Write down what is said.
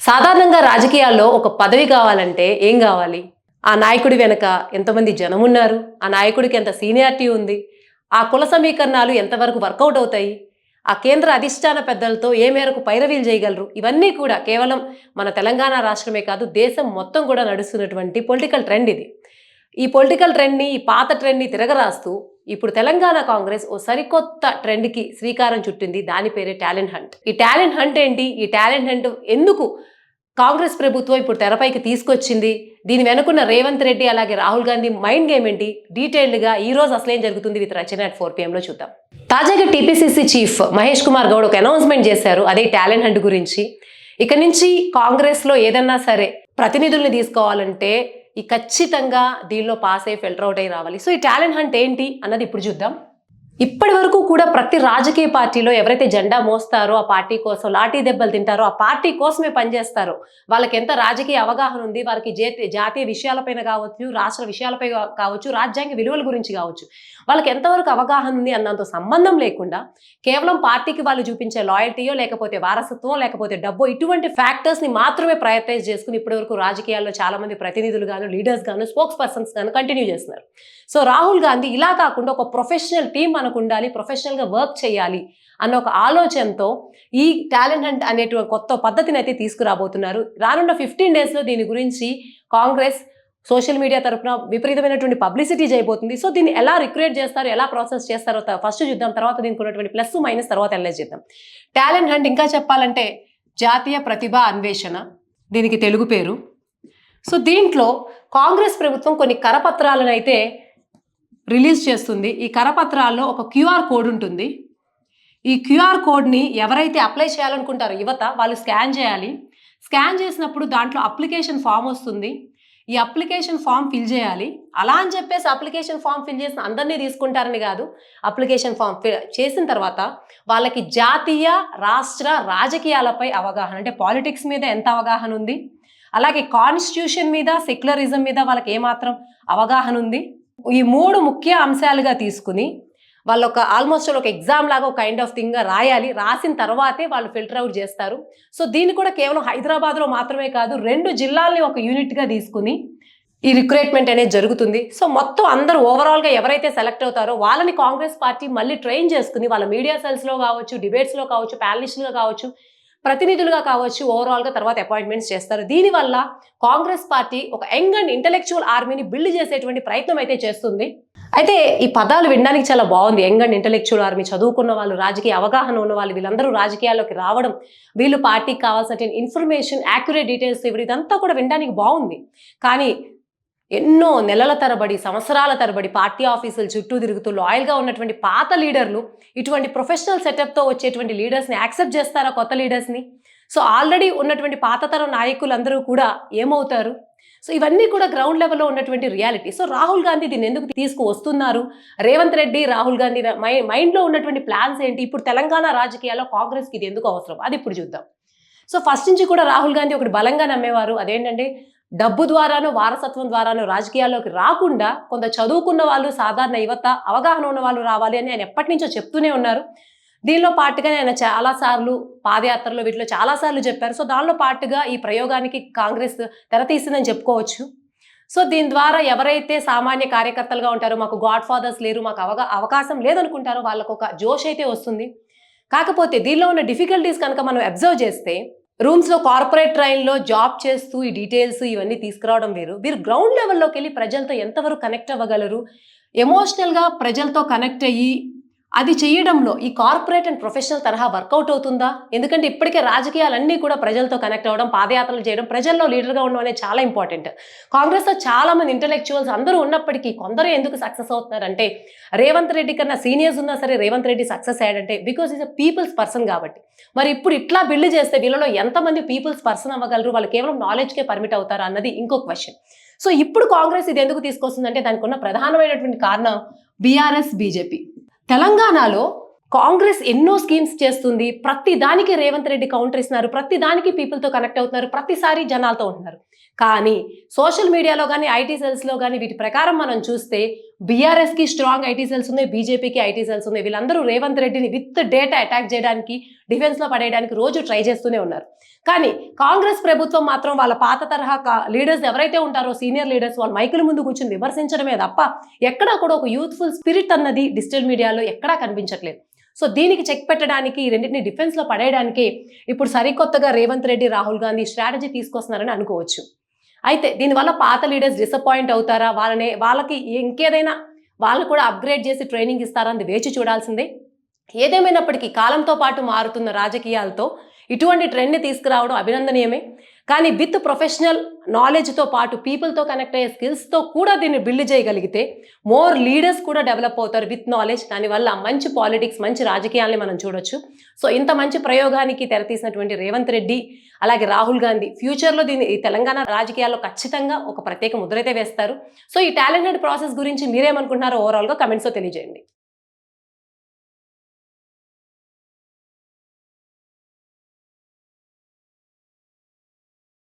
సాధారణంగా రాజకీయాల్లో ఒక పదవి కావాలంటే ఏం కావాలి? ఆ నాయకుడి వెనక ఎంతమంది జనమున్నారు? ఆ నాయకుడికి ఎంత సీనియారిటీ ఉంది? ఆ కుల సమీకరణాలు ఎంతవరకు వర్కౌట్ అవుతాయి? ఆ కేంద్ర అధిష్టాన పెద్దలతో ఏ మేరకు పైరవీలు చేయగలరు? ఇవన్నీ కూడా కేవలం మన తెలంగాణ రాష్ట్రమే కాదు, దేశం మొత్తం కూడా నడుస్తున్నటువంటి పొలిటికల్ ట్రెండ్ ఇది. ఈ పొలిటికల్ ట్రెండ్‌ని, ఈ పాత ట్రెండ్‌ని తిరగరాస్తూ ఇప్పుడు తెలంగాణ కాంగ్రెస్ ఓ సరికొత్త ట్రెండ్‌కి శ్రీకారం చుట్టింది. దాని పేరే టాలెంట్ హంట్. ఈ టాలెంట్ హంట్ ఏంటి? ఈ టాలెంట్ హంట్ ఎందుకు కాంగ్రెస్ ప్రభుత్వం ఇప్పుడు తెరపైకి తీసుకొచ్చింది? దీని వెనుకున్న రేవంత్ రెడ్డి అలాగే రాహుల్ గాంధీ మైండ్ గేమ్ ఏంటి? డీటెయిల్డ్‌గా ఈ రోజు అసలేం జరుగుతుంది విత్ రచన అట్ 4 PM చూద్దాం. తాజాగా టీపీసీసీ చీఫ్ మహేష్ కుమార్ గౌడ్ ఒక అనౌన్స్‌మెంట్ చేశారు. అదే టాలెంట్ హంట్ గురించి. ఇక నుంచి కాంగ్రెస్‌లో ఏదన్నా సరే ప్రతినిధుల్ని తీసుకోవాలంటే ఖచ్చితంగా దీనిలో పాస్ అయ్యి ఫిల్టర్ అవుట్ అయ్యి రావాలి. సో ఈ టాలెంట్ హంట్ ఏంటి అన్నది ఇప్పుడు చూద్దాం. ఇప్పటి వరకు కూడా ప్రతి రాజకీయ పార్టీలో ఎవరైతే జెండా మోస్తారో, ఆ పార్టీ కోసం లాఠీ దెబ్బలు తింటారో, ఆ పార్టీ కోసమే పనిచేస్తారో, వాళ్ళకి ఎంత రాజకీయ అవగాహన ఉంది, వారికి జాతీయ విషయాలపైన కావచ్చు, రాష్ట్ర విషయాలపై కావచ్చు, రాజ్యాంగ విలువల గురించి కావచ్చు, వాళ్ళకి ఎంతవరకు అవగాహన ఉంది అన్నంత సంబంధం లేకుండా కేవలం పార్టీకి వాళ్ళు చూపించే లాయల్టీయో, లేకపోతే వారసత్వం, లేకపోతే డబ్బో, ఇటువంటి ఫ్యాక్టర్స్ ని మాత్రమే ప్రయారిటైజ్ చేసుకుని ఇప్పటివరకు రాజకీయాల్లో చాలా మంది ప్రతినిధులు గాను, లీడర్స్ గాను, స్పోక్స్ పర్సన్స్ గాను కంటిన్యూ చేస్తున్నారు. సో రాహుల్ గాంధీ ఇలా కాకుండా ఒక ప్రొఫెషనల్ టీం మనకు ఉండాలి, ప్రొఫెషనల్ గా వర్క్ చేయాలి అన్న ఒక ఆలోచనతో ఈ టాలెంట్ హంట్ అనేటువంటి కొత్త పద్ధతిని అయితే తీసుకురాబోతున్నారు. రానున్న 15 days లో దీని గురించి కాంగ్రెస్ సోషల్ మీడియా తరఫున విపరీతమైనటువంటి పబ్లిసిటీ చేయబోతుంది. సో దీన్ని ఎలా రిక్రియేట్ చేస్తారు, ఎలా ప్రాసెస్ చేస్తారో ఫస్ట్ చూద్దాం. తర్వాత దీనికి ఉన్నటువంటి ప్లస్ మైనస్ తర్వాత అనలైజ్ చేద్దాం. టాలెంట్ హంట్ ఇంకా చెప్పాలంటే జాతీయ ప్రతిభా అన్వేషణ, దీనికి తెలుగు పేరు. సో దీంట్లో కాంగ్రెస్ ప్రభుత్వం కొన్ని కరపత్రాలను అయితే రిలీజ్ చేస్తుంది. ఈ కరపత్రాల్లో ఒక క్యూఆర్ కోడ్ ఉంటుంది. ఈ క్యూఆర్ కోడ్ని ఎవరైతే అప్లై చేయాలనుకుంటారో యువత, వాళ్ళు స్కాన్ చేయాలి. స్కాన్ చేసినప్పుడు దాంట్లో అప్లికేషన్ ఫామ్ వస్తుంది. ఈ అప్లికేషన్ ఫామ్ ఫిల్ చేయాలి. అలా అని చెప్పేసి అప్లికేషన్ ఫామ్ ఫిల్ చేసిన అందరినీ తీసుకుంటారని కాదు. అప్లికేషన్ ఫామ్ చేసిన తర్వాత వాళ్ళకి జాతీయ, రాష్ట్ర రాజకీయాలపై అవగాహన, అంటే పాలిటిక్స్ మీద ఎంత అవగాహన ఉంది, అలాగే కాన్స్టిట్యూషన్ మీద, సెక్యులరిజం మీద వాళ్ళకి ఏమాత్రం అవగాహన ఉంది, ఈ 3 ముఖ్య అంశాలుగా తీసుకుని వాళ్ళు ఆల్మోస్ట్ ఒక ఎగ్జామ్ లాగా ఒక కైండ్ ఆఫ్ థింగ్ గా రాయాలి. రాసిన తర్వాతే వాళ్ళు ఫిల్టర్ అవుట్ చేస్తారు. సో దీన్ని కూడా కేవలం హైదరాబాద్లో మాత్రమే కాదు, 2 జిల్లాల్ని ఒక యూనిట్ గా తీసుకుని ఈ రిక్రూట్మెంట్ అనేది జరుగుతుంది. సో మొత్తం అందరూ ఓవరాల్ గా ఎవరైతే సెలెక్ట్ అవుతారో వాళ్ళని కాంగ్రెస్ పార్టీ మళ్ళీ ట్రైన్ చేసుకుని వాళ్ళ మీడియా సెల్స్ లో కావచ్చు, డిబేట్స్ లో కావచ్చు, ప్యానలిస్టులుగా కావచ్చు, ప్రతినిధులుగా కావచ్చు, ఓవరాల్ గా తర్వాత అపాయింట్మెంట్స్ చేస్తారు. దీనివల్ల కాంగ్రెస్ పార్టీ ఒక యంగ్ అండ్ ఇంటెలెక్చువల్ ఆర్మీని బిల్డ్ చేసేటువంటి ప్రయత్నం అయితే చేస్తుంది. అయితే ఈ పదాలు వినడానికి చాలా బాగుంది. యంగ్ అండ్ ఇంటెలెక్చువల్ ఆర్మీ, చదువుకున్న వాళ్ళు, రాజకీయ అవగాహన ఉన్న వాళ్ళు, వీళ్ళందరూ రాజకీయాల్లోకి రావడం, వీళ్ళు పార్టీకి కావాల్సిన ఇన్ఫర్మేషన్, యాక్యురేట్ డీటెయిల్స్ ఇవ్వడం, ఇదంతా కూడా వినడానికి బాగుంది. కానీ ఎన్నో నెలల తరబడి, సంవత్సరాల తరబడి పార్టీ ఆఫీసులు చుట్టూ తిరుగుతూ లాయల్గా ఉన్నటువంటి పాత లీడర్లు ఇటువంటి ప్రొఫెషనల్ సెటప్తో వచ్చేటువంటి లీడర్స్ని యాక్సెప్ట్ చేస్తారా, కొత్త లీడర్స్ని? సో ఆల్రెడీ ఉన్నటువంటి పాతతరం నాయకులందరూ కూడా ఏమవుతారు? సో ఇవన్నీ కూడా గ్రౌండ్ లెవెల్లో ఉన్నటువంటి రియాలిటీ. సో రాహుల్ గాంధీ దీన్ని ఎందుకు తీసుకువస్తున్నారు? రేవంత్ రెడ్డి, రాహుల్ గాంధీ మైండ్లో ఉన్నటువంటి ప్లాన్స్ ఏంటి? ఇప్పుడు తెలంగాణ రాజకీయాల్లో కాంగ్రెస్కి ఇది ఎందుకు అవసరం? అది ఇప్పుడు చూద్దాం. సో ఫస్ట్ నుంచి కూడా రాహుల్ గాంధీ ఒకటి బలంగా నమ్మేవారు. అదేంటంటే డబ్బు ద్వారానో, వారసత్వం ద్వారానో రాజకీయాల్లోకి రాకుండా కొంత చదువుకున్న వాళ్ళు, సాధారణ యువత, అవగాహన ఉన్న వాళ్ళు రావాలి అని ఆయన ఎప్పటి నుంచో చెప్తూనే ఉన్నారు. దీనిలో పాటుగానే ఆయన చాలాసార్లు పాదయాత్రలో వీటిలో చాలాసార్లు చెప్పారు. సో దానిలో పాటుగా ఈ ప్రయోగానికి కాంగ్రెస్ తెరతీసిందని చెప్పుకోవచ్చు. సో దీని ద్వారా ఎవరైతే సామాన్య కార్యకర్తలుగా ఉంటారో, మాకు గాడ్ ఫాదర్స్ లేరు, మాకు అవకాశం లేదనుకుంటారో వాళ్ళకు ఒక జోష్ అయితే వస్తుంది. కాకపోతే దీనిలో ఉన్న డిఫికల్టీస్ కనుక మనం అబ్జర్వ్ చేస్తే, రూమ్స్లో కార్పొరేట్ ట్రైన్లో జాబ్ చేస్తూ ఈ డీటెయిల్స్ ఇవన్నీ తీసుకురావడం వేరు. వీరు గ్రౌండ్ లెవెల్లోకి వెళ్ళి ప్రజలతో ఎంతవరకు కనెక్ట్ అవ్వగలరు, ఎమోషనల్గా ప్రజలతో కనెక్ట్ అయ్యి అది చేయడంలో ఈ కార్పొరేట్ అండ్ ప్రొఫెషనల్ తరహా వర్కౌట్ అవుతుందా? ఎందుకంటే ఇప్పటికే రాజకీయాలన్నీ కూడా ప్రజలతో కనెక్ట్ అవ్వడం, పాదయాత్రలు చేయడం, ప్రజల్లో లీడర్గా ఉండడం అనేది చాలా ఇంపార్టెంట్. కాంగ్రెస్లో చాలా మంది ఇంటెలెక్చువల్స్ అందరూ ఉన్నప్పటికీ కొందరు ఎందుకు సక్సెస్ అవుతున్నారంటే, రేవంత్ రెడ్డి కన్నా సీనియర్స్ ఉన్నా సరే రేవంత్ రెడ్డి సక్సెస్ అయ్యాడంటే because is a people's person కాబట్టి. మరి ఇప్పుడు ఇట్లా బిల్డ్ చేస్తే వీళ్ళలో ఎంతమంది పీపుల్స్ పర్సన్ అవ్వగలరు? వాళ్ళు కేవలం నాలెడ్జ్కే పర్మిట్ అవుతారా అన్నది ఇంకో క్వశ్చన్. సో ఇప్పుడు కాంగ్రెస్ ఇది ఎందుకు తీసుకొస్తుందంటే దానికి ఉన్న ప్రధానమైనటువంటి కారణం బీఆర్ఎస్, బీజేపీ. తెలంగాణలో కాంగ్రెస్ ఎన్నో స్కీమ్స్ చేస్తుంది. ప్రతి దానికి రేవంత్ రెడ్డి కౌంటర్ ఇస్తున్నారు, ప్రతి దానికి పీపుల్తో కనెక్ట్ అవుతున్నారు, ప్రతిసారి జనాలతో ఉంటున్నారు. కానీ సోషల్ మీడియాలో కానీ, ఐటీ సెల్స్లో కానీ వీటి ప్రకారం మనం చూస్తే బీఆర్ఎస్కి స్ట్రాంగ్ ఐటీ సెల్స్ ఉన్నాయి, బీజేపీకి ఐటీ సెల్స్ ఉన్నాయి. వీళ్ళందరూ రేవంత్ రెడ్డిని విత్ డేటా అటాక్ చేయడానికి, డిఫెన్స్లో పడేయడానికి రోజు ట్రై చేస్తూనే ఉన్నారు. కానీ కాంగ్రెస్ ప్రభుత్వం మాత్రం వాళ్ళ పాత తరహా లీడర్స్ ఎవరైతే ఉంటారో సీనియర్ లీడర్స్ వాళ్ళ మైకుల ముందు కూర్చొని విమర్శించడమే తప్ప ఎక్కడా కూడా ఒక యూత్ఫుల్ స్పిరిట్ అన్నది డిజిటల్ మీడియాలో ఎక్కడా కనిపించట్లేదు. సో దీనికి చెక్ పెట్టడానికి, ఈ రెండింటిని డిఫెన్స్లో పడేయడానికి ఇప్పుడు సరికొత్తగా రేవంత్ రెడ్డి, రాహుల్ గాంధీ స్ట్రాటజీ తీసుకొస్తున్నారని అనుకోవచ్చు. అయితే దీనివల్ల పాత లీడర్స్ డిసప్పాయింట్ అవుతారా, వాళ్ళకి ఇంకేదైనా వాళ్ళని కూడా అప్గ్రేడ్ చేసి ట్రైనింగ్ ఇస్తారా అని వేచి చూడాల్సిందే. ఏదేమైనప్పటికీ కాలంతో పాటు మారుతున్న రాజకీయాలతో ఇటువంటి ట్రెండ్ని తీసుకురావడం అభినందనీయమే. కానీ విత్ ప్రొఫెషనల్ నాలెడ్జ్తో పాటు పీపుల్తో కనెక్ట్ అయ్యే స్కిల్స్తో కూడా దీన్ని బిల్డ్ చేయగలిగితే మోర్ లీడర్స్ కూడా డెవలప్ అవుతారు విత్ నాలెడ్జ్. దానివల్ల మంచి పాలిటిక్స్, మంచి రాజకీయాల్ని మనం చూడొచ్చు. సో ఇంత మంచి ప్రయోగానికి తెరతీసినటువంటి రేవంత్ రెడ్డి అలాగే రాహుల్ గాంధీ ఫ్యూచర్లో ఈ తెలంగాణ రాజకీయాల్లో ఖచ్చితంగా ఒక ప్రత్యేక ముద్రైతే వేస్తారు. సో ఈ టాలెంటెడ్ ప్రాసెస్ గురించి మీరేమనుకుంటున్నారో ఓవరాల్గా కమెంట్స్లో తెలియజేయండి.